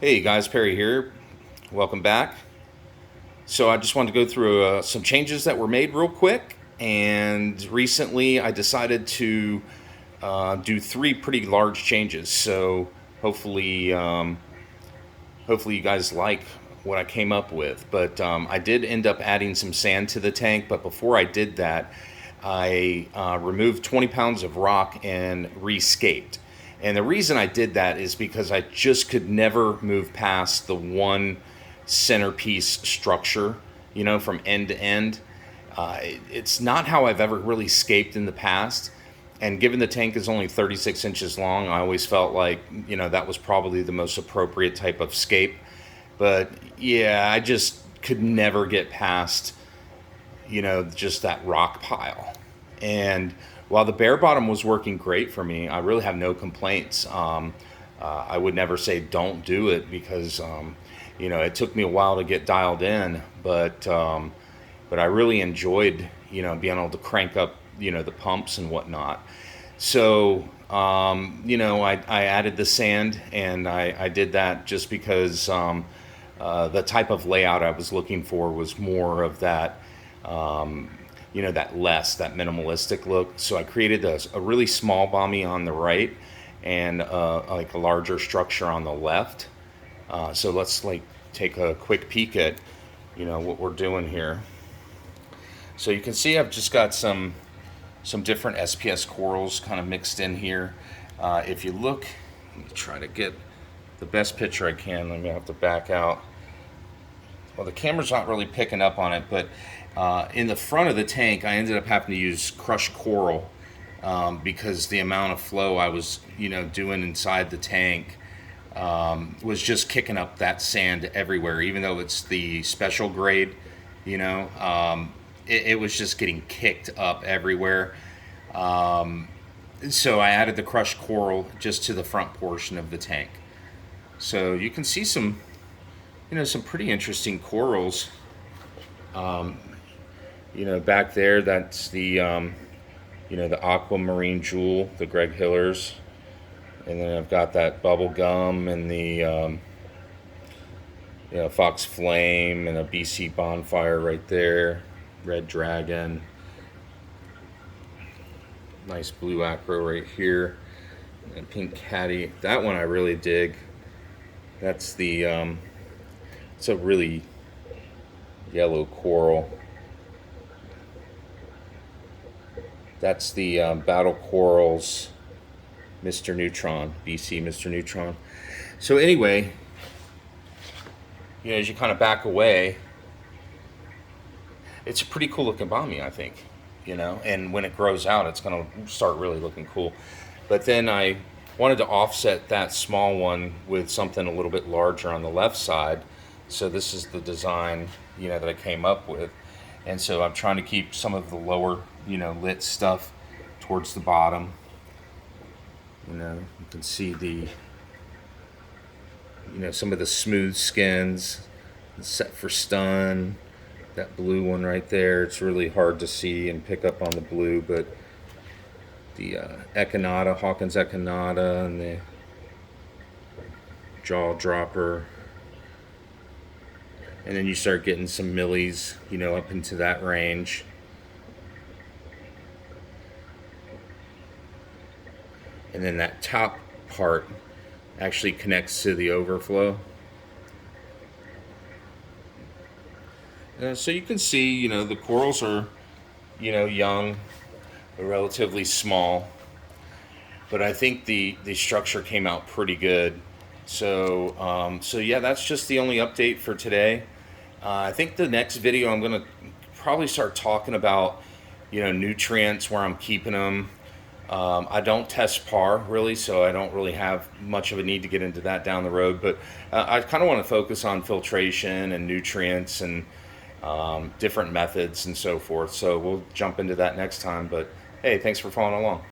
Hey guys, Perry here. Welcome back. So I just wanted to go through some changes that were made real quick. And recently I decided to do three pretty large changes. So hopefully, hopefully you guys like what I came up with. But I did end up adding some sand to the tank. But before I did that, I removed 20 pounds of rock and rescaped. And the reason I did that is because I just could never move past the one centerpiece structure, from end to end. It's not how I've ever really scaped in the past. And given the tank is only 36 inches long, I always felt like, that was probably the most appropriate type of scape. But yeah, I just could never get past, just that rock pile. And while the bare bottom was working great for me, I really have no complaints. I would never say don't do it because, it took me a while to get dialed in, but I really enjoyed, being able to crank up, the pumps and whatnot. So, I added the sand, and I did that just because the type of layout I was looking for was more of that. That minimalistic look. So I created a really small bommy on the right and like a larger structure on the left. So let's take a quick peek at, what we're doing here. So you can see I've just got some different SPS corals kind of mixed in here. If you look, let me try to get the best picture I can. Let me have to back out. Well, the camera's not really picking up on it, but in the front of the tank, I ended up having to use crushed coral because the amount of flow I was, doing inside the tank was just kicking up that sand everywhere. Even though it's the special grade, it was just getting kicked up everywhere. So I added the crushed coral just to the front portion of the tank. So you can see some pretty interesting corals. Back there, that's the, the aquamarine jewel, the Greg Hillers. And then I've got that bubble gum and the, fox flame and a BC bonfire right there. Red dragon. Nice blue acro right here. And pink caddy. That one I really dig. That's the, it's a really yellow coral. That's the Battle Corals Mr. Neutron, BC Mr. Neutron. So anyway, as you kind of back away, it's a pretty cool looking bommy, I think, and when it grows out, it's going to start really looking cool. But then I wanted to offset that small one with something a little bit larger on the left side. So this is the design, that I came up with. And so I'm trying to keep some of the lower, lit stuff towards the bottom. You can see the, some of the smooth skins set for stun. That blue one right there, it's really hard to see and pick up on the blue, but the Echinata, Hawkins Echinata, and the jaw dropper. And then you start getting some millies, up into that range. And then that top part actually connects to the overflow. So you can see, the corals are, young, they're relatively small. But I think the structure came out pretty good. So yeah, that's just the only update for today. I think the next video I'm going to probably start talking about, nutrients, where I'm keeping them. I don't test par really, so I don't really have much of a need to get into that down the road. But I kind of want to focus on filtration and nutrients and different methods and so forth. So we'll jump into that next time. But hey, thanks for following along.